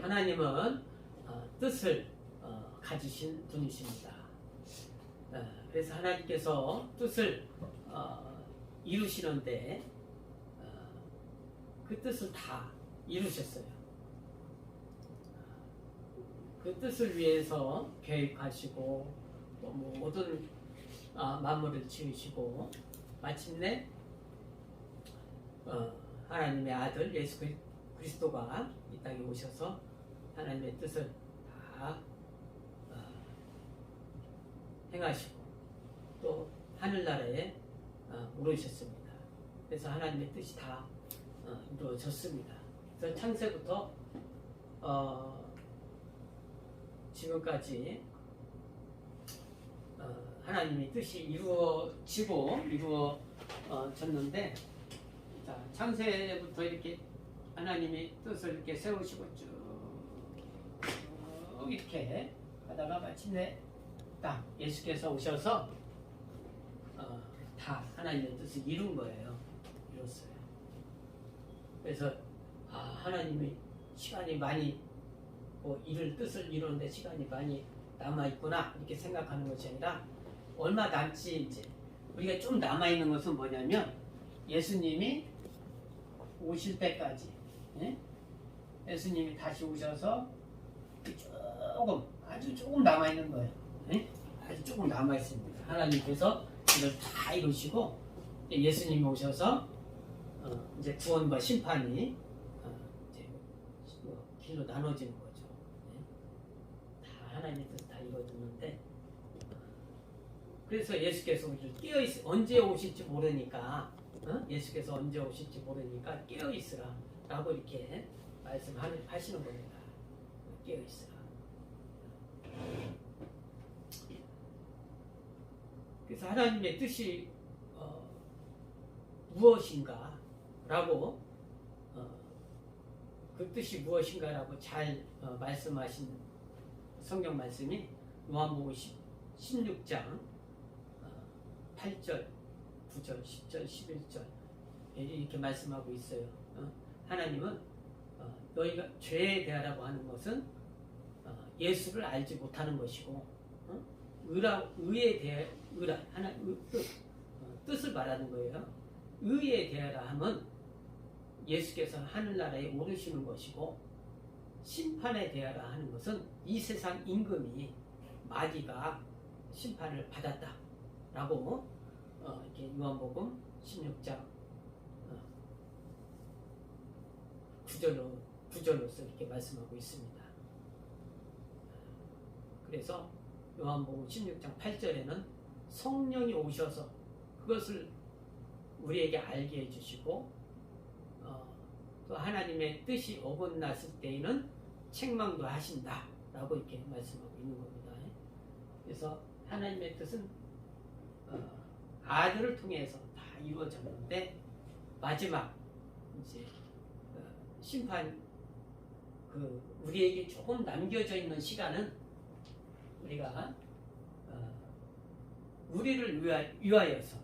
하나님은 뜻을 가지신 분이십니다. 그래서 하나님께서 뜻을 이루시는데 그 뜻을 다 이루셨어요. 그 뜻을 위해서 계획하시고 또 모든 만물을 지으시고 마침내 하나님의 아들 예수 그리스도가 이 땅에 오셔서 하나님의 뜻을 다 행하시고 또 하늘나라에 오르셨습니다. 그래서 하나님의 뜻이 다 이루어졌습니다. 그래서 창세부터 지금까지 하나님의 뜻이 이루어졌는데, 창세부터 이렇게 하나님의 뜻을 이렇게 세우시고 쭉 이렇게 하다가 마침내 딱 예수께서 오셔서 다 하나님의 뜻을 이룬 거예요. 이뤘어요. 그래서 하나님이 시간이 많이 이룰 뜻을 이루는데 시간이 많이 남아있구나 이렇게 생각하는 것이 아니라 얼마 남지 이제 우리가 좀 남아있는 것은 뭐냐면 예수님이 오실 때까지, 예수님이 다시 오셔서 아주 조금 남아있는 거예요. 아주 조금 남아있습니다. 하나님께서 이걸 다 이루시고 예수님이 오셔서 이제 구원과 심판이 이제 길로 나눠지는 거죠. 다 하나님의 뜻 다 이루어졌는데, 그래서 예수께서 우리를 언제 오실지 모르니까, 예수께서 언제 오실지 모르니까 깨어 있으라 라고 이렇게 말씀하시는 겁니다. 깨어 있으라. 그래서 하나님의 뜻이 무엇인가 라고 그 뜻이 무엇인가 라고 잘 말씀하신 성경 말씀이 요한복음 16장 8절, 9절, 10절, 11절 이렇게 말씀하고 있어요. 하나님은 너희가 죄에 대하라고 하는 것은 예수를 알지 못하는 것이고, 의에 대해 뜻을 말하는 거예요. 의에 대하라 함은 예수께서 하늘나라에 오르시는 것이고, 심판에 대하라 하는 것은 이 세상 임금이 마귀가 심판을 받았다라고 이렇게 요한복음 16장 9절로서 이렇게 말씀하고 있습니다. 그래서 요한복음 16장 8절에는 성령이 오셔서 그것을 우리에게 알게 해주시고, 또 하나님의 뜻이 어긋났을 때에는 책망도 하신다 라고 이렇게 말씀하고 있는 겁니다. 그래서 하나님의 뜻은 아들을 통해서 다 이루어졌는데, 마지막 이제 심판 우리에게 조금 남겨져 있는 시간은 우리가 우리를 위하여서,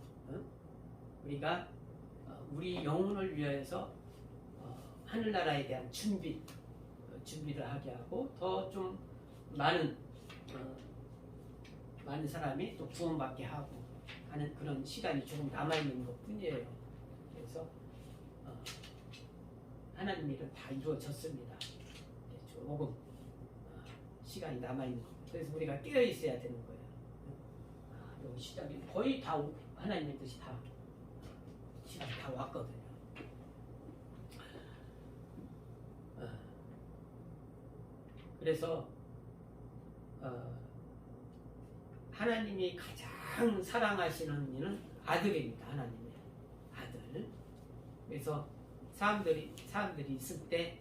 우리가 우리 영혼을 위하여서 하늘나라에 대한 준비를 하게 하고, 더 좀 많은 사람이 또 구원받게 하고 하는 그런 시간이 조금 남아있는 것 뿐이에요. 그래서 하나님 일은 다 이루어졌습니다. 조금 시간이 남아있는 것. 그래서 우리가 깨어 있어야 되는 거예요. 여기 시작이 거의 다 하나님의 뜻이 다 시간이 다 왔거든요. 그래서 하나님이 가장 사랑하시는 이는 아들입니다. 하나님의 아들. 그래서 사람들이 있을 때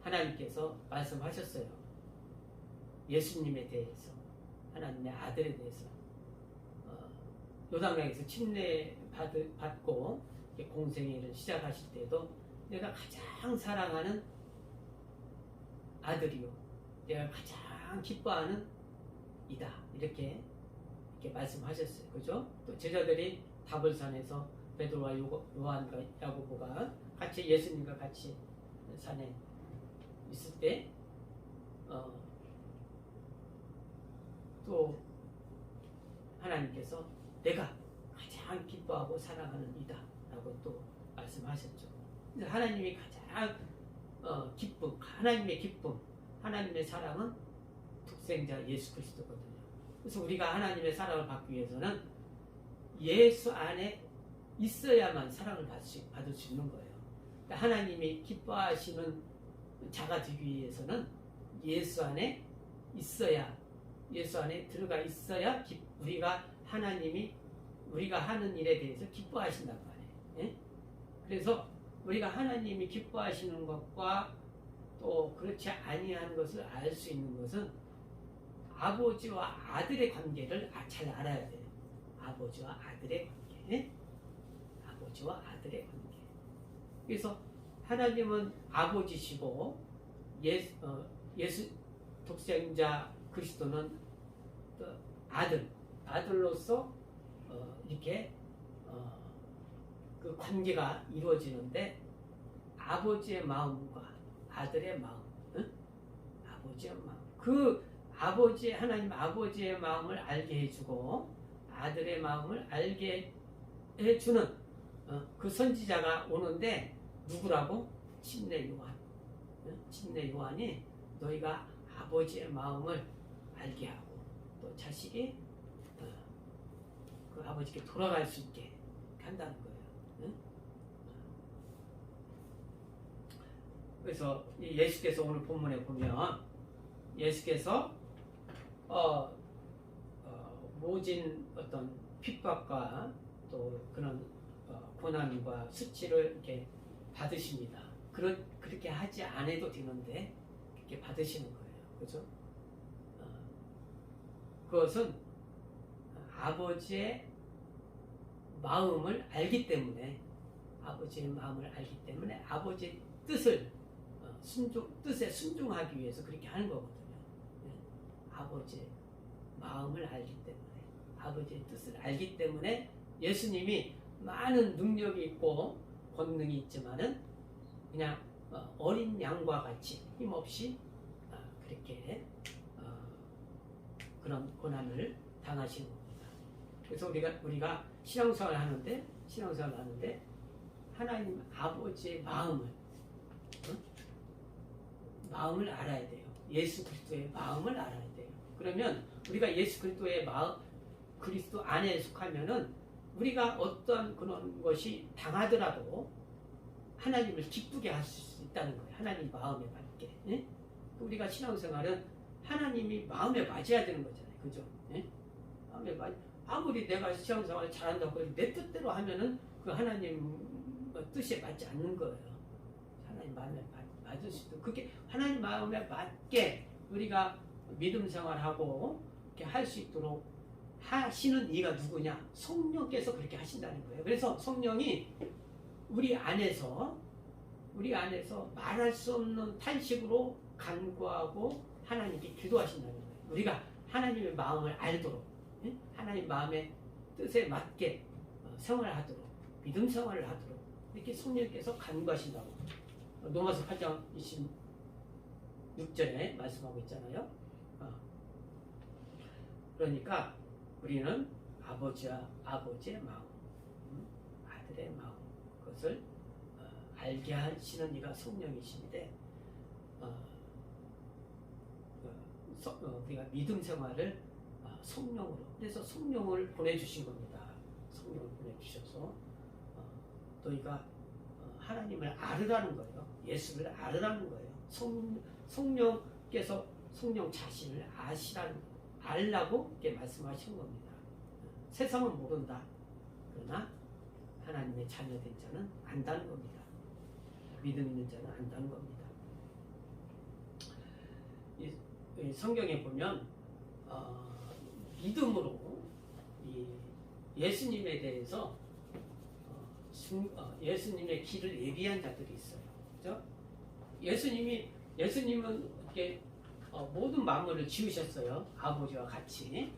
하나님께서 말씀하셨어요. 예수님에 대해서, 하나님의 아들에 대해서 요단강에서 침례 받고 공생애를 시작하실 때도 내가 가장 사랑하는 아들이요, 내가 가장 기뻐하는 이다, 이렇게 말씀하셨어요. 그죠? 또 제자들이 다볼산에서 베드로와 요한과 야고보가 같이 예수님과 같이 산에 있을 때 어, 또 하나님께서 내가 가장 기뻐하고 사랑하는 이다 라고 또 말씀하셨죠. 하나님이 가장 기쁨, 하나님의 기쁨, 하나님의 사랑은 독생자 예수 그리스도거든요. 그래서 우리가 하나님의 사랑을 받기 위해서는 예수 안에 있어야만 사랑을 받을 수 있는 거예요. 그러니까 하나님이 기뻐하시는 자가 되기 위해서는 예수 안에 있어야, 예수 안에 들어가 있어야 우리가 하는 일에 대해서 기뻐하신단 말이에요. 예? 그래서 우리가 하나님이 기뻐하시는 것과 또 그렇지 아니한 것을 알 수 있는 것은 아버지와 아들의 관계를 잘 알아야 돼요. 아버지와 아들의 관계. 아버지와 아들의 관계. 그래서 하나님은 아버지시고 예수 독생자 그리스도는 아들로서 이렇게 그 관계가 이루어지는데 아버지의 마음과 아들의 마음, 응? 아버지의 마음, 하나님 아버지의 마음을 알게 해주고 아들의 마음을 알게 해주는 그 선지자가 오는데 누구라고? 침례 요한. 침례 요한이 너희가 아버지의 마음을 알게 하고 또 자식이 그 아버지께 돌아갈 수 있게 한다는 거예요. 그래서 예수께서 오늘 본문에 보면 예수께서 모진 어떤 핍박과 또 그런 고난과 수치를 이렇게 받으십니다. 그렇게 하지 않아도 되는데 그렇게 받으시는 거예요. 그죠? 그것은 아버지의 마음을 알기 때문에 아버지의 뜻을 뜻에 순종하기 위해서 그렇게 하는 거거든요. 아버지의 마음을 알기 때문에, 아버지의 뜻을 알기 때문에 예수님이 많은 능력이 있고 권능이 있지만은 그냥 어린 양과 같이 힘없이 그렇게 그런 고난을 당하시는 겁니다. 그래서 우리가 신앙생활을 하는데 하나님 아버지의 마음을 알아야 돼요. 예수 그리스도의 마음을 알아야 돼요. 그러면 우리가 예수 그리스도의 그리스도 안에 속하면은 우리가 어떤 그런 것이 당하더라도 하나님을 기쁘게 할 수 있다는 거예요. 하나님 마음에 맞게. 예? 우리가 신앙생활은 하나님이 마음에 맞아야 되는 거잖아요. 그죠? 예? 마음에 아무리 내가 신앙생활을 잘한다고 내 뜻대로 하면은 그 하나님 뜻에 맞지 않는 거예요. 하나님 마음에 맞을 수 있도록 그렇게 하나님 마음에 맞게 우리가 믿음 생활하고 이렇게 할 수 있도록 하시는 이가 누구냐? 성령께서 그렇게 하신다는 거예요. 그래서 성령이 우리 안에서 말할 수 없는 탄식으로 간구하고 하나님께 기도하신다는 거예요. 우리가 하나님의 마음을 알도록, 하나님 마음의 뜻에 맞게 생활하도록, 믿음 생활을 하도록 이렇게 성령께서 간구하신다고 로마서 8장 26절에 말씀하고 있잖아요. 그러니까 우리는 아버지의 마음, 아들의 마음, 그것을 알게 하시는 이가 성령이신데 우리가 믿음 생활을 성령으로, 그래서 성령을 보내주신 겁니다. 성령을 보내주셔서 너희가 하나님을 알으라는 거예요. 예수를 알으라는 거예요. 성령께서 성령 자신을 알라고 이렇게 말씀하신 겁니다. 세상은 모른다. 그러나 하나님의 자녀된 자는 안다는 겁니다. 믿음 있는 자는 안다는 겁니다. 이 성경에 보면 믿음으로 이 예수님에 대해서 예수님의 길을 예비한 자들이 있어요. 그죠? 예수님은 이렇게 모든 만물을 지으셨어요. 아버지와 같이.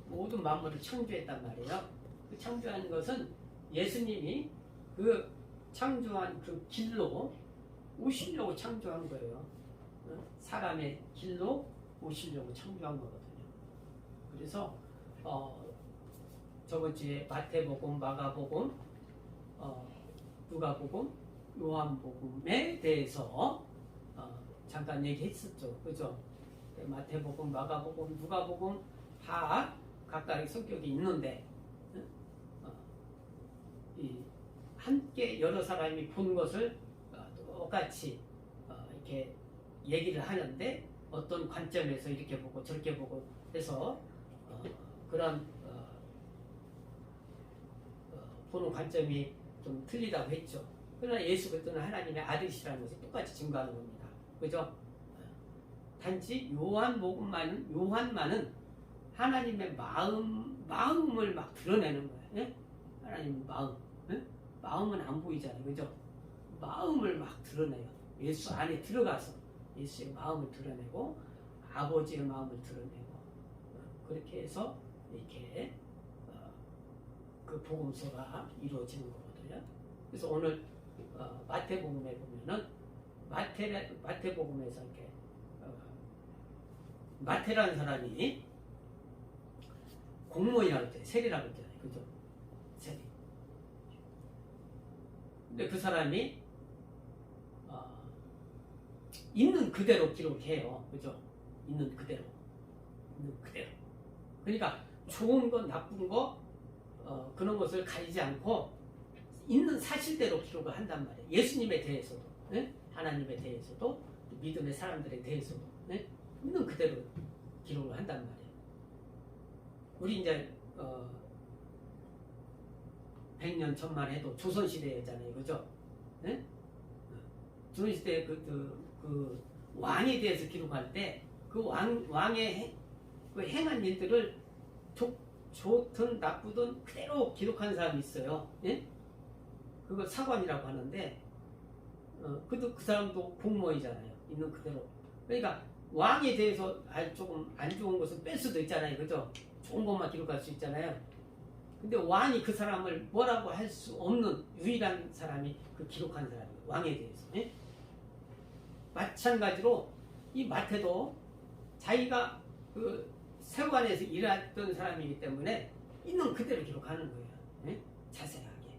모든 만물을 창조했단 말이에요. 그 창조한 것은 예수님이 그 창조한 그 길로 오시려고 창조한 거예요. 사람의 길로 오시려고 창조한 거거든요. 그래서 저번 주에 마태복음, 마가복음, 누가복음, 요한복음에 대해서 잠깐 얘기했었죠. 그죠? 마태복음, 마가복음, 누가복음 다 각각의 성격이 있는데 함께 여러 사람이 본 것을 똑같이 이렇게 얘기를 하는데 어떤 관점에서 이렇게 보고 저렇게 보고 해서 그런 보는 관점이 좀 틀리다고 했죠. 그러나 예수 그리스도는 하나님의 아들이시라는 것을 똑같이 증거하는 겁니다. 그죠? 단지 요한만은 하나님의 마음을 막 드러내는 거예요. 예? 하나님의 마음. 예? 마음은 안 보이잖아요. 그죠? 마음을 막 드러내요. 예수 안에 들어가서 예수의 마음을 드러내고 아버지의 마음을 드러내고 그렇게 해서 이렇게 그 복음서가 이루어지는 거거든요. 그래서 오늘 마태복음에 보면은 마태복음에서 이렇게 마태라는 사람이 공무원이라고 했잖아요. 세리라고 했잖아요. 그죠? 세리. 근데 그 사람이 있는 그대로 기록해요. 그죠? 있는 그대로. 그러니까 좋은 거, 나쁜 거, 그런 것을 가리지 않고 있는 사실대로 기록을 한단 말이에요. 예수님에 대해서도, 네? 하나님에 대해서도, 믿음의 사람들에 대해서도, 네? 있는 그대로 기록을 한단 말이에요. 우리 이제 100년 전만 해도 조선시대였잖아요. 그죠? 네? 조선시대 그 왕에 대해서 기록할 때 그 왕의 그 행한 일들을 좋든 나쁘든 그대로 기록하는 사람이 있어요. 예? 그걸 사관이라고 하는데 그 사람도 공무원이잖아요. 있는 그대로. 그러니까 왕에 대해서 조금 안 좋은 것은 뺄 수도 있잖아요. 그죠? 좋은 것만 기록할 수 있잖아요. 근데 왕이 그 사람을 뭐라고 할 수 없는 유일한 사람이 그 기록한 사람이에요. 왕에 대해서. 예? 마찬가지로 이 마태도 자기가 그 세관에서 일했던 사람이기 때문에 있는 그대로 기록하는 거예요. 예? 자세하게.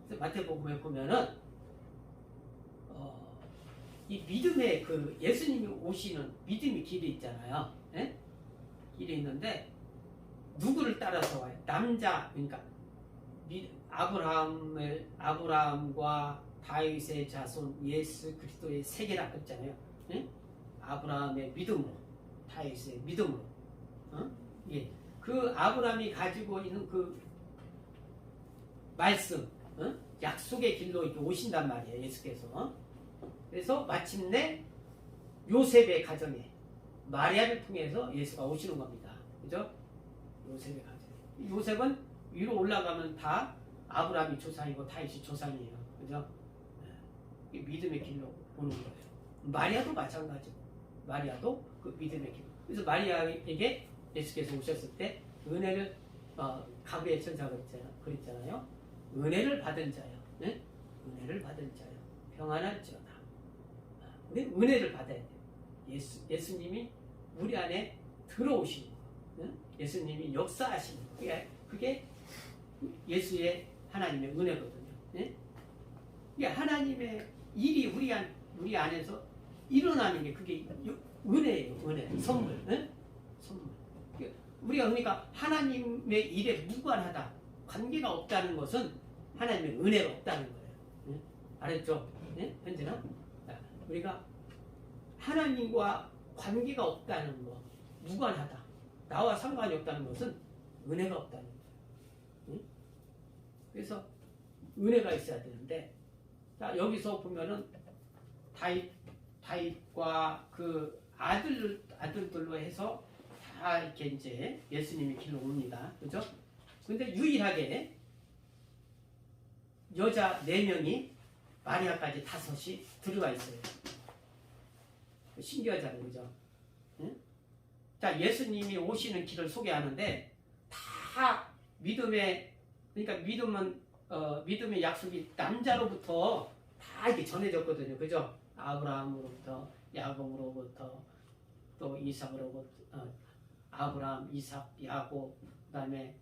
그래서 마태복음에 보면은 이 믿음의 그 예수님이 오시는 믿음의 길이 있잖아요. 예? 길이 있는데 누구를 따라서 와요? 남자, 그러니까 아브라함과 다윗의 자손 예수 그리스도의 세계라고 했잖아요. 예? 아브라함의 믿음으로, 다윗의 믿음으로. 예. 그 아브라함이 가지고 있는 그 말씀, 약속의 길로 이렇게 오신단 말이에요. 예수께서. 그래서 마침내 요셉의 가정에 마리아를 통해서 예수가 오시는 겁니다. 그죠? 요셉의 가정. 요셉은 위로 올라가면 다 아브라함이 조상이고 다윗이 조상이에요. 그죠? 네. 믿음의 길로 오는 거예요. 마리아도 마찬가지고. 마리아도 그 믿음의 길. 그래서 마리아에게 예수께서 오셨을 때 은혜를 가브리엘 천사가 그랬잖아요. 은혜를 받은 자요. 네? 은혜를 받은 자요. 평안할지어다. 우리 은혜를 받아야 돼요. 예수님이 우리 안에 들어오시는 거. 네? 예수님이 역사하시는 거. 그게 예수의 하나님의 은혜거든요. 네? 이게 하나님의 일이 우리 안에서 일어나는 게 그게 은혜예요. 은혜. 선물. 네? 선물. 우리가 그러니까 하나님의 일에 무관하다. 관계가 없다는 것은 하나님의 은혜가 없다는 거예요. 네? 알았죠? 네? 현재는 우리가 하나님과 관계가 없다는 거, 무관하다. 나와 상관이 없다는 것은 은혜가 없다는 거예요. 네? 그래서 은혜가 있어야 되는데, 자, 여기서 보면은 다윗과 그 아들들로 해서 다 이렇게 이제 예수님이 길로 옵니다. 그죠? 근데 유일하게 여자 4명이 마리아까지 5이 들어가 있어요. 신기하잖아요. 그죠? 응? 자, 예수님이 오시는 길을 소개하는데 다 그러니까 믿음의 약속이 남자로부터 다 이렇게 전해졌거든요. 그죠? 아브라함으로부터 야곱으로부터 또 이삭으로부터 아브라함, 이삭, 야곱, 그다음에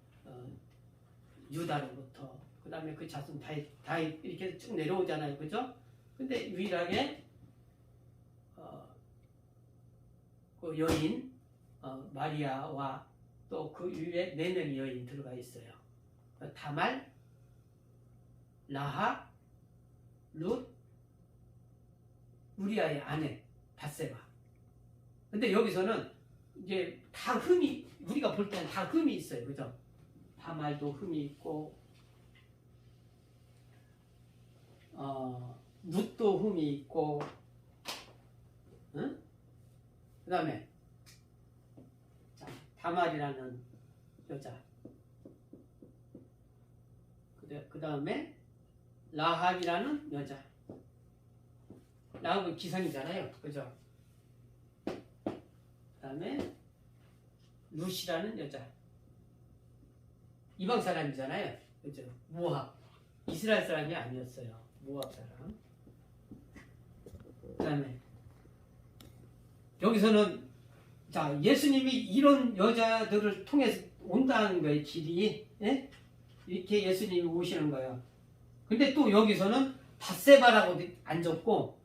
유다로부터 그다음에 그 자손 다윗 이렇게 쭉 내려오잖아요, 그죠? 근데 유일하게 그 여인 마리아와 또 그 위에 4명의 여인이 들어가 있어요. 다말, 라합, 룻, 우리아의 아내 밧세바. 근데 여기서는 이제 다 흠이, 우리가 볼 때는 다 흠이 있어요, 그죠? 다말도 흠이 있고 룻도 흠이 있고, 응? 그 다음에 다말이라는 여자, 그 다음에 라합이라는 여자. 라합은 기상이잖아요, 그죠? 그 다음에 룻이라는 여자, 이방 사람이잖아요, 그죠? 모압, 이스라엘 사람이 아니었어요, 모압 사람. 그 다음에 여기서는 자, 예수님이 이런 여자들을 통해서 온다는 거예요, 길이. 예? 이렇게 예수님이 오시는 거예요. 근데 또 여기서는 밧세바라고 안 적고,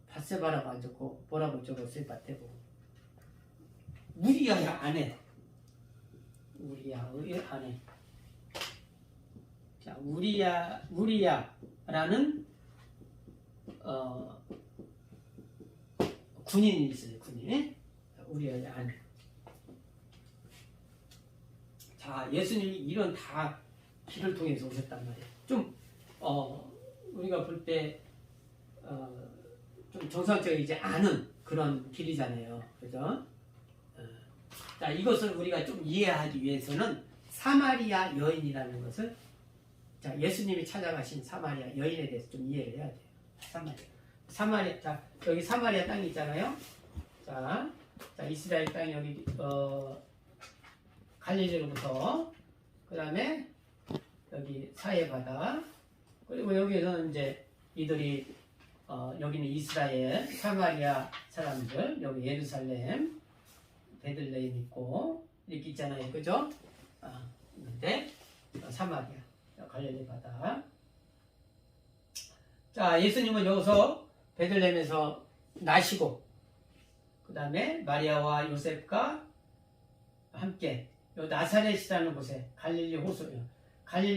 밧세바라고 안 적고, 뭐라고 적었어요, 밧세바? 우리아의 아내. 우리아의 아내. 자, 우리아라는 군인이 있어요, 군인. 우리아의 아내. 자, 예수님이 이런 다 길을 통해서 오셨단 말이에요. 좀 우리가 볼 때 좀 정상적이지 않은 그런 길이잖아요, 그죠? 자, 이것을 우리가 좀 이해하기 위해서는 사마리아 여인이라는 것을, 자, 예수님이 찾아가신 사마리아 여인에 대해서 좀 이해를 해야 돼요. 사마리아, 자, 여기 사마리아 땅이 있잖아요. 자, 이스라엘 땅이 여기 갈릴리로부터, 그 다음에 여기 사해바다, 그리고 여기에서는 이제 이들이 여기는 이스라엘, 사마리아 사람들, 여기 예루살렘, 베들레헴 있고 이렇게 있잖아요, 그죠? 있는데 사마리아, 갈릴리 바다. 자, 예수님은 여기서 베들레헴에서 나시고, 그 다음에 마리아와 요셉과 함께 요 나사렛이라는 곳에, 갈릴리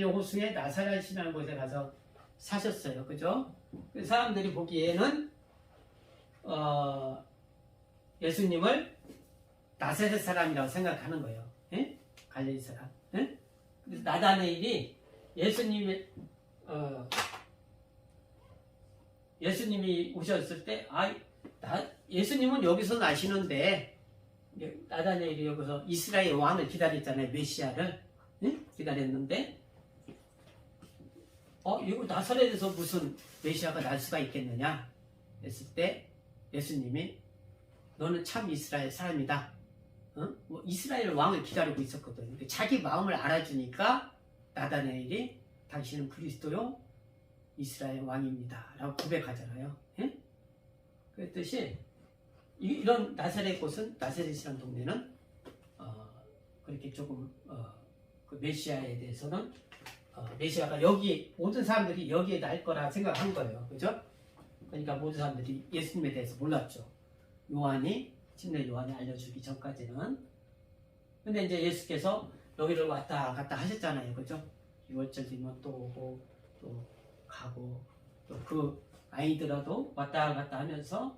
호수에 나사렛이라는 곳에 가서 사셨어요, 그죠? 그 사람들이 보기에는 예수님을 나사렛 사람이라고 생각하는 거예요. 예? 갈릴리 사람. 예? 그래서 나다네일이 예수님이 오셨을 때, 예수님은 여기서 나시는데, 나다네일이 여기서 이스라엘 왕을 기다렸잖아요, 메시아를. 예? 기다렸는데, 이거 나사렛에서 무슨 메시아가 날 수가 있겠느냐 했을 때, 예수님이 너는 참 이스라엘 사람이다. 뭐 이스라엘 왕을 기다리고 있었거든. 자기 마음을 알아주니까 나다네일이 당신은 그리스도요 이스라엘 왕입니다 라고 고백하잖아요. 예? 그랬듯이 이런 나사렛 곳은, 나사렛이라는 동네는 그렇게 조금 그 메시아에 대해서는 메시아가 여기 모든 사람들이 여기에 날 거라 생각한 거예요, 그죠? 그러니까 모든 사람들이 예수님에 대해서 몰랐죠. 침례 요한이 알려주기 전까지는. 근데 이제 예수께서 여기를 왔다 갔다 하셨잖아요, 그죠? 6월절 되면 또 오고 또 가고, 또 그 아이들아도 왔다 갔다 하면서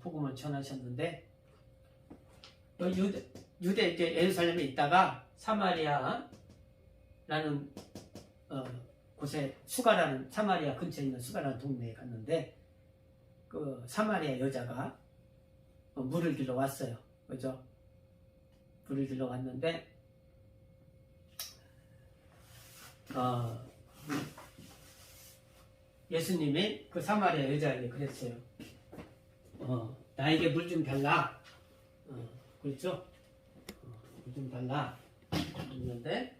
복음을 전하셨는데, 유대 이제 예루살렘에 있다가 사마리아라는 곳에, 사마리아 근처에 있는 수가라는 동네에 갔는데, 그 사마리아 여자가 물을 들러 왔어요, 그죠? 물을 들러 왔는데 예수님이 그 사마리아 여자에게 그랬어요. 나에게 물 좀 달라. 그렇죠? 물 좀 달라. 그랬는데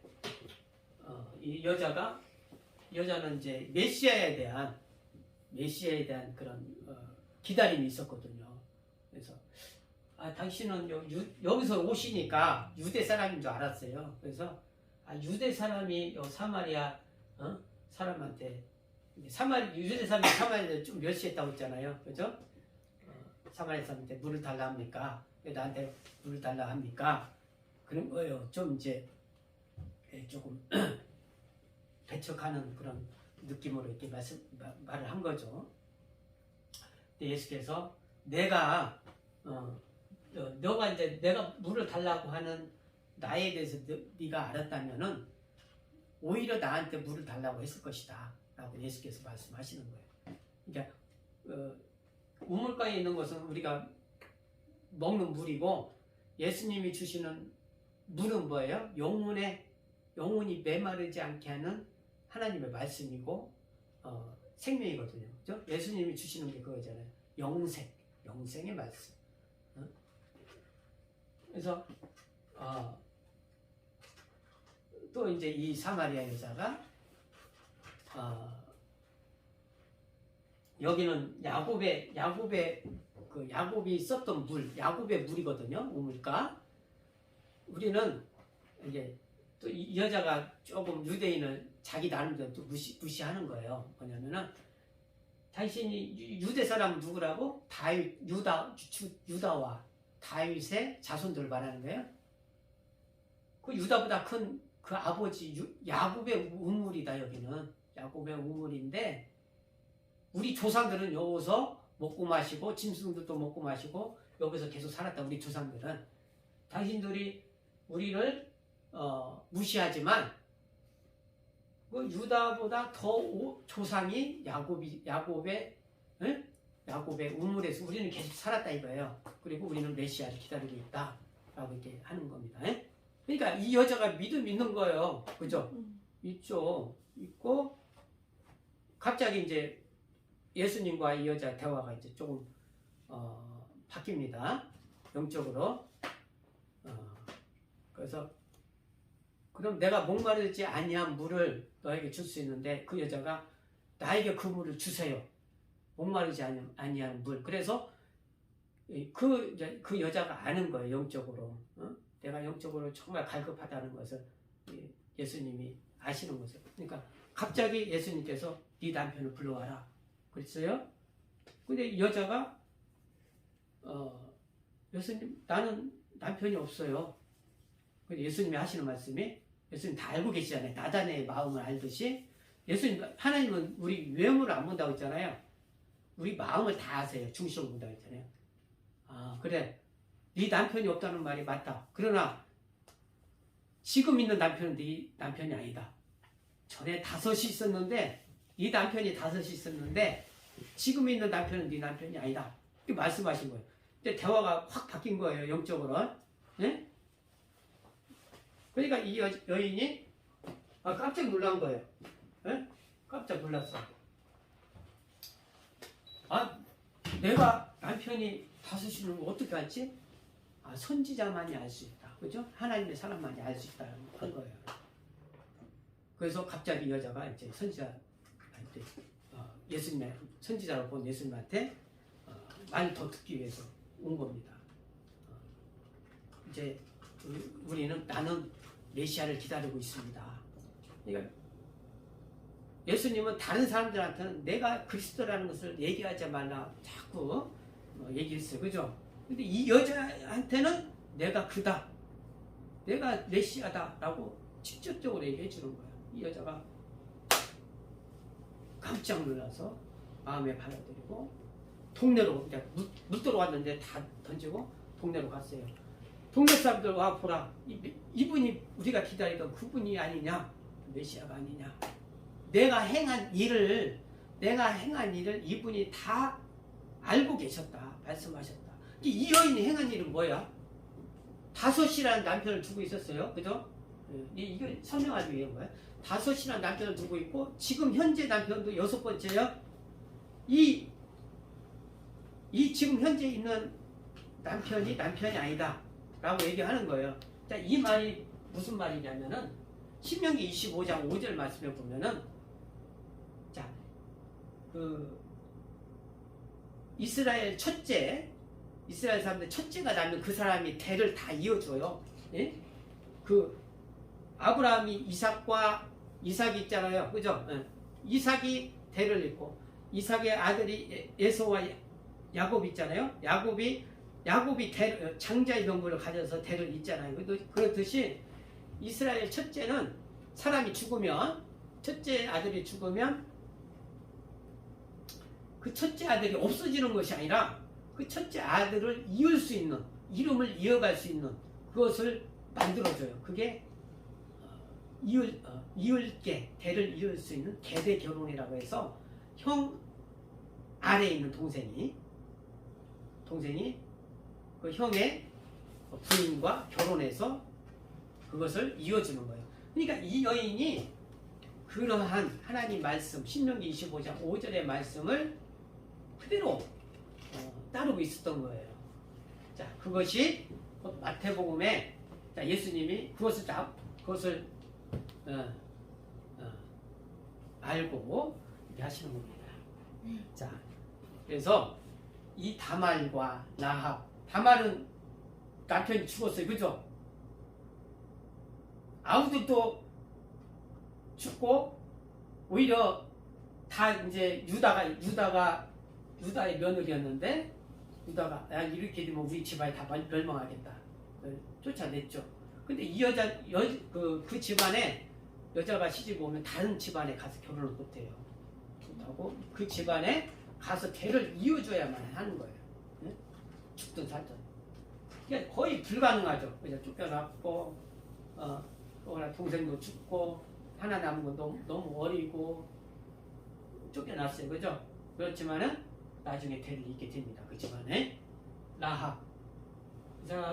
이 여자는 이제 메시아에 대한 그런 기다림이 있었거든요. 그래서 당신은 여기서 오시니까 유대 사람인 줄 알았어요. 그래서 유대 사람이 사마리아 사람한테 유대 사람이 사마리아를 좀 멸시했다고 했잖아요. 그죠? 사마리아 사람한테 물을 달라 합니까? 왜 나한테 물을 달라 합니까? 그런 거예요. 좀 이제 조금 배척하는 그런 느낌으로 이렇게 말을 한 거죠. 근데 예수께서 너가 이제 내가 물을 달라고 하는 나에 대해서 네가 알았다면은 오히려 나한테 물을 달라고 했을 것이다 라고 예수께서 말씀하시는 거예요. 그러니까 우물가에 있는 것은 우리가 먹는 물이고 예수님이 주시는 물은 뭐예요? 영혼이 메마르지 않게 하는 하나님의 말씀이고 생명이거든요. 그죠? 예수님이 주시는 게 그거잖아요. 영생의 말씀. 그래서 또 이제 이 사마리아 여자가 여기는 야곱이 썼던 야곱의 물이거든요. 우물가. 우리는 이제 또 이 여자가 조금 유대인을 자기 나름대로 또 무시하는 거예요. 뭐냐면은 당신이 유대 사람은 누구라고? 유다와 다윗의 자손들을 말하는 거예요. 그 유다보다 큰 그 아버지 야곱의 우물이다. 여기는 야곱의 우물인데 우리 조상들은 여기서 먹고 마시고 짐승들도 먹고 마시고 여기서 계속 살았다. 우리 조상들은 당신들이 우리를 무시하지만 그 유다보다 더 조상이 야곱의 우물에서 우리는 계속 살았다 이거예요. 그리고 우리는 메시아를 기다리고 있다라고 이렇게 하는 겁니다. 그러니까 이 여자가 믿음 있는 거예요. 그죠? 있고 갑자기 이제 예수님과 이 여자 대화가 이제 조금 바뀝니다. 영적으로. 그래서 그럼 내가 목마르지 아니한 물을 너에게 줄 수 있는데 그 여자가 나에게 그 물을 주세요. 목마르지 아니한 물. 그래서 그 여자가 아는 거예요. 영적으로. 내가 영적으로 정말 갈급하다는 것을 예수님이 아시는 거죠. 그러니까 갑자기 예수님께서 네 남편을 불러와라. 그랬어요. 근데 이 여자가 예수님 나는 남편이 없어요. 근데 예수님이 하시는 말씀이 예수님 다 알고 계시잖아요. 나단의 마음을 알듯이 하나님은 우리 외모를 안 본다고 했잖아요. 우리 마음을 다 아세요. 중심을 본다고 했잖아요. 그래. 네 남편이 없다는 말이 맞다. 그러나 지금 있는 남편은 네 남편이 아니다. 전에 5이 있었는데 네 남편이 5이 있었는데 지금 있는 남편은 네 남편이 아니다. 이렇게 말씀하신 거예요. 근데 대화가 확 바뀐 거예요. 영적으로. 네? 그러니까 이 여인이 깜짝 놀란 거예요. 네? 깜짝 놀랐어. 내가 남편이 5이면 어떻게 알지? 선지자만이 알 수 있다. 그죠? 하나님의 사람만이 알 수 있다는 거예요. 그래서 갑자기 여자가 이제 선지자한테 예수님의 선지자로 본 예수님한테 말 더 듣기 위해서 온 겁니다. 이제 나는 메시아를 기다리고 있습니다. 그러니까 예수님은 다른 사람들한테는 내가 그리스도라는 것을 얘기하지 말라 자꾸 얘기했어요. 그죠? 근데 이 여자한테는 내가 그다. 내가 메시아다. 라고 직접적으로 얘기해 주는 거예요. 이 여자가 깜짝 놀라서 마음에 받아들이고 동네로 그냥 물 들어왔는데 다 던지고 동네로 갔어요. 동네 사람들 와 보라. 이분이 우리가 기다리던 그분이 아니냐. 메시아가 아니냐. 내가 행한 일을 이분이 다 알고 계셨다. 말씀하셨다. 이 여인이 행한 일은 뭐야? 5이라는 남편을 두고 있었어요. 그죠? 이걸 설명하기 위한 거야. 5이라는 남편을 두고 있고 지금 현재 남편도 6번째요. 이 지금 현재 있는 남편이 아니다. 라고 얘기하는 거예요. 자, 이 말이 무슨 말이냐면은 신명기 25장 5절 말씀에 보면은 자, 이스라엘 사람들 첫째가 나면 그 사람이 대를 다 이어줘요. 예? 그 아브라함이 이삭이 있잖아요, 그죠? 예. 이삭이 대를 잇고 이삭의 아들이 에서와 야곱이 있잖아요. 야곱이 장자의 명분을 가져서 대를 잇잖아요. 그렇듯이 이스라엘 첫째는 사람이 죽으면 첫째 아들이 죽으면 그 첫째 아들이 없어지는 것이 아니라 그 첫째 아들을 이을 수 있는 이름을 이어갈 수 있는 그것을 만들어줘요. 그게 대를 이을 수 있는 계대 결혼이라고 해서 형 아래에 있는 동생이 그 형의 부인과 결혼해서 그것을 이어주는 거예요. 그러니까 이 여인이 그러한 하나님 말씀 신명기 25장 5절의 말씀을 그대로 따르고 있었던 거예요. 자, 그것이 마태복음에 예수님이 그것을 알고 이렇게 하시는 겁니다. 자, 그래서 이 다말과 라합, 다말은 남편이 죽었어요, 그죠? 아우들도 죽고 오히려 다 이제 유다의 며느리였는데 유다가 이렇게 되면 우리 집안이 다 멸망하겠다 쫓아냈죠. 근데 이 그 집안에 여자가 시집 오면 다른 집안에 가서 결혼을 못해요. 못하고 그 집안에 가서 대를 이어줘야만 하는 거예요. 네? 죽든 살든. 그러니까 거의 불가능하죠. 그냥 쫓겨났고 동생도 죽고 하나 남은 건 너무 어리고 쫓겨났어요. 그죠? 그렇지만은 나중에 대를 잇게 됩니다. 그 집안에 라합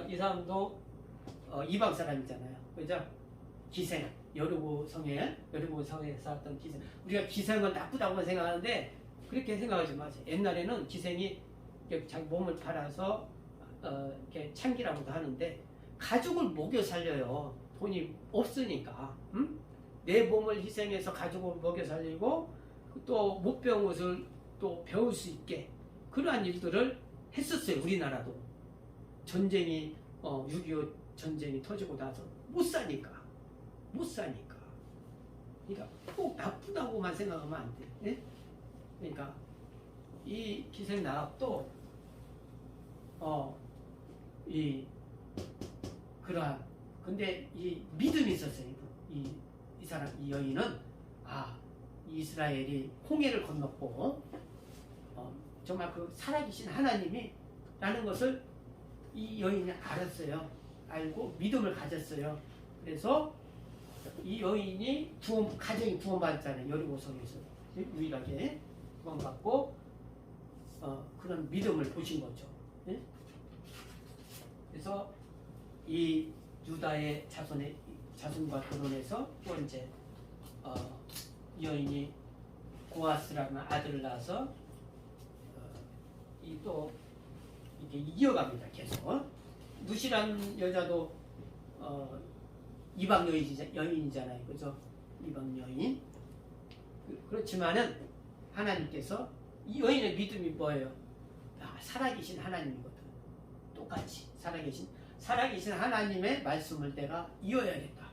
이 사람도 이방 사람이잖아요. 그죠? 기생 여리고 성에 살았던 기생. 우리가 기생은 나쁘다고 생각하는데 그렇게 생각하지 마세요. 옛날에는 기생이 자기 몸을 팔아서 이렇게 창기라고도 하는데 가족을 먹여 살려요. 돈이 없으니까. 응? 내 몸을 희생해서 가족을 먹여 살리고 또 못 배운 것을 또 배울 수 있게 그러한 일들을 했었어요. 우리나라도 전쟁이 6.25 전쟁이 터지고 나서 못 사니까 그러니까 꼭 나쁘다고만 생각하면 안 돼. 예? 그러니까 이 기생 나합도 그러한 근데 이 믿음이 있었어요. 이 사람 이 여인은 이스라엘이 홍해를 건넜고 정말 그 살아계신 하나님이 라는 것을 이 여인이 알았어요. 알고 믿음을 가졌어요. 그래서 이 여인이 가정이 구원받았잖아요. 여리고성에서 유일하게 구원받고 그런 믿음을 보신 거죠. 네? 그래서 이 유다의 자손과 결혼해서 또 이제 이 여인이 고아스라는 아들을 낳아서 또 이게 이어갑니다. 계속 누시라는 여자도 이방 여인이잖아요. 그죠? 이방 여인. 그렇지만은 하나님께서 이 여인의 믿음이 뭐예요? 살아계신 하나님이거든. 똑같이 살아계신 하나님의 말씀을 내가 이어야겠다.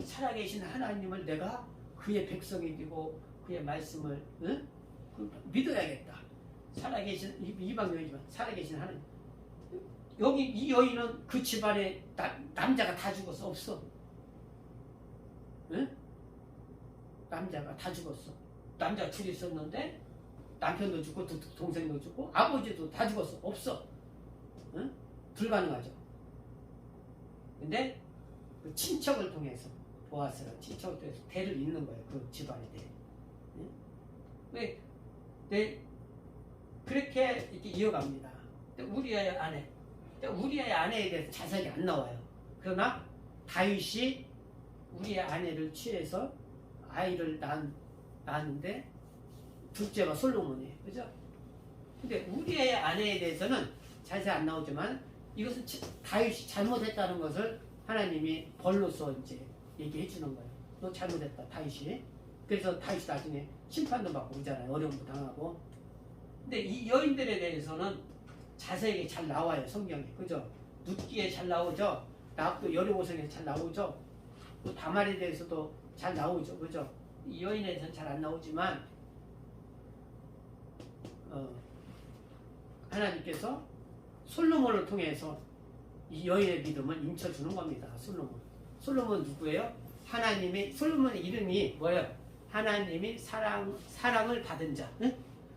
살아계신 하나님을 내가 그의 백성이 되고 그의 말씀을 믿어야겠다. 살아계신 이방 여인이지만 살아계신 하나님. 여기 이 여인은 그 집안에 남자가 다 죽었어. 없어. 응? 남자가 다 죽었어. 남자 둘이 있었는데 남편도 죽고 동생도 죽고 아버지도 다 죽었어. 없어. 응? 불가능하죠. 근데 그 친척을 통해서 보아스라 친척을 통해서 대를 잇는 거예요. 그 집안의 대. 응? 왜? 그렇게 이렇게 이어갑니다. 우리의 아내에 대해서 자세히 안 나와요. 그러나 다윗이 우리의 아내를 취해서 아이를 낳았는데 둘째가 솔로몬이에요. 그죠? 근데 우리의 아내에 대해서는 자세히 안 나오지만 이것은 다윗이 잘못했다는 것을 하나님이 벌로서 이제 얘기해 주는 거예요. 너 잘못했다, 다윗이. 그래서 다윗이 나중에 심판도 받고 오잖아요. 어려움도 당하고. 근데 이 여인들에 대해서는 자세하게 잘 나와요, 성경에. 그죠? 룻기에 잘 나오죠? 또 여리고성에 잘 나오죠? 또 다말에 대해서도 잘 나오죠. 그죠? 이 여인에 대해서는 잘 안 나오지만, 하나님께서 솔로몬을 통해서 이 여인의 믿음을 인쳐주는 겁니다. 솔로몬 누구예요? 솔로몬의 이름이 뭐예요? 하나님이 사랑을 받은 자. 응?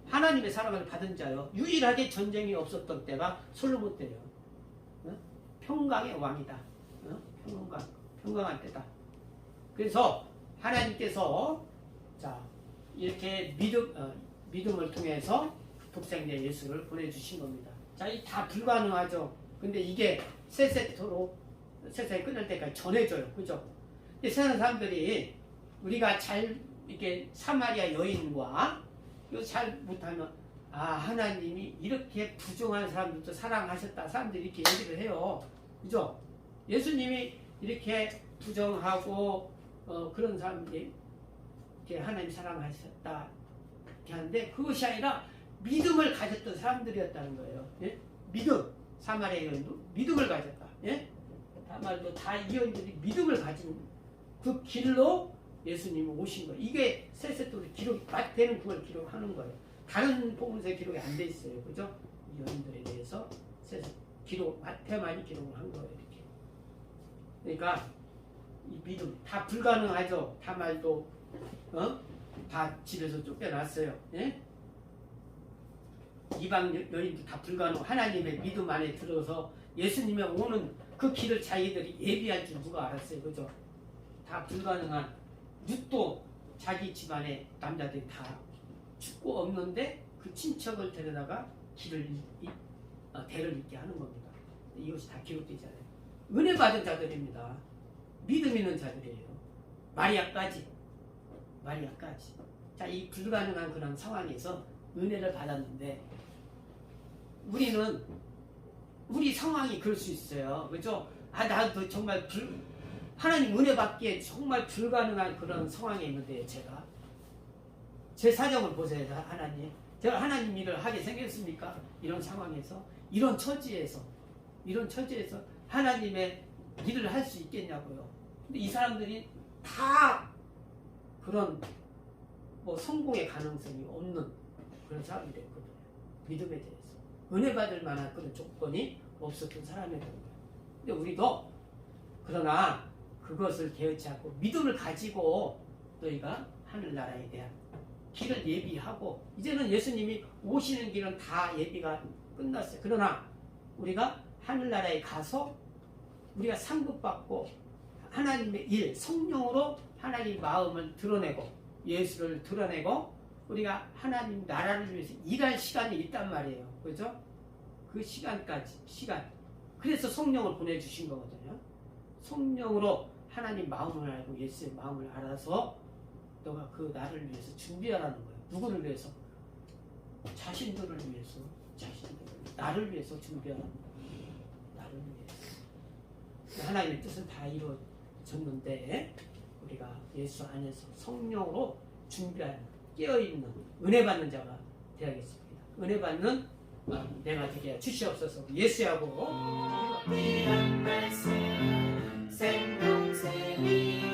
하나님의 사랑을 받은 자요. 유일하게 전쟁이 없었던 때가 솔로몬 때예요. 응? 평강의 왕이다. 응? 평강한 때다. 그래서 하나님께서 자 이렇게 믿음을 통해서 독생자 예수를 보내주신 겁니다. 자, 이 다 불가능하죠. 근데 이게 세상이 끝날 때까지 전해져요. 그죠? 근데 세상 사람들이 우리가 이렇게 사마리아 여인과 이거 잘 못하면 하나님이 이렇게 부정한 사람들도 사랑하셨다. 사람들이 이렇게 얘기를 해요. 그죠? 예수님이 이렇게 부정하고 그런 사람들이 이렇게 하나님 사랑하셨다. 이렇게 하는데 그것이 아니라 믿음을 가졌던 사람들이었다는 거예요. 예? 사마리아 여인도 믿음을 가졌다. 예? 다말도 다 이 여인들이 믿음을 가진 그 길로 예수님이 오신 거예요. 이게 세세토로 되는 그걸 기록하는 거예요. 다른 복음서에 기록이 안 돼 있어요. 그죠? 이 여인들에 대해서 마태만이 기록을 한 거예요. 이렇게. 그러니까 이 믿음 다 불가능하죠. 다말도 다 집에서 쫓겨났어요. 예? 이방 여인도 다 불가능. 하나님의 믿음 안에 들어서 예수님이 오는 그 길을 자기들이 예비할 줄 누가 알았어요. 그죠? 다 불가능한 룻도 자기 집안의 남자들이 다 죽고 없는데 그 친척을 데려다가 대를 잇게 하는 겁니다. 이것이 다 기록되잖아요. 은혜 받은 자들입니다. 믿음 있는 자들이에요. 마리아까지. 자, 이 불가능한 그런 상황에서 은혜를 받았는데 우리 상황이 그럴 수 있어요. 그죠? 나도 정말 하나님 은혜 받기에 정말 불가능한 그런 상황에 있는데 제 사정을 보세요. 하나님. 제가 하나님 일을 하게 생겼습니까? 이런 상황에서, 이런 처지에서 하나님의 일을 할 수 있겠냐고요. 근데 이 사람들이 다 그런 성공의 가능성이 없는 그런 사람이 됐거든요. 믿음에 대해서. 은혜 받을 만한 그런 조건이 없었던 사람이라는 거예요. 근데 우리도 그러나 그것을 개의치 않고 믿음을 가지고 너희가 하늘나라에 대한 길을 예비하고 이제는 예수님이 오시는 길은 다 예비가 끝났어요. 그러나 우리가 하늘나라에 가서 우리가 상급받고 하나님의 일, 성령으로 하나님 마음을 드러내고 예수를 드러내고 우리가 하나님 나라를 위해서 일할 시간이 있단 말이에요. 그죠? 그 시간. 그래서 성령을 보내주신 거거든요. 성령으로 하나님 마음을 알고 예수의 마음을 알아서 너가 그 나를 위해서 준비하라는 거예요. 누구를 위해서? 자신들을 위해서. 나를 위해서 준비하라는 거예요. 나를 위해서. 하나님의 뜻은 다 이루어졌는데 우리가 예수 안에서 성령으로 준비하는 깨어있는 은혜 받는 자가 되어야겠습니다. 은혜 받는 내가 되게 주시옵소서. 예수하고 귀한 말씀 생명샘이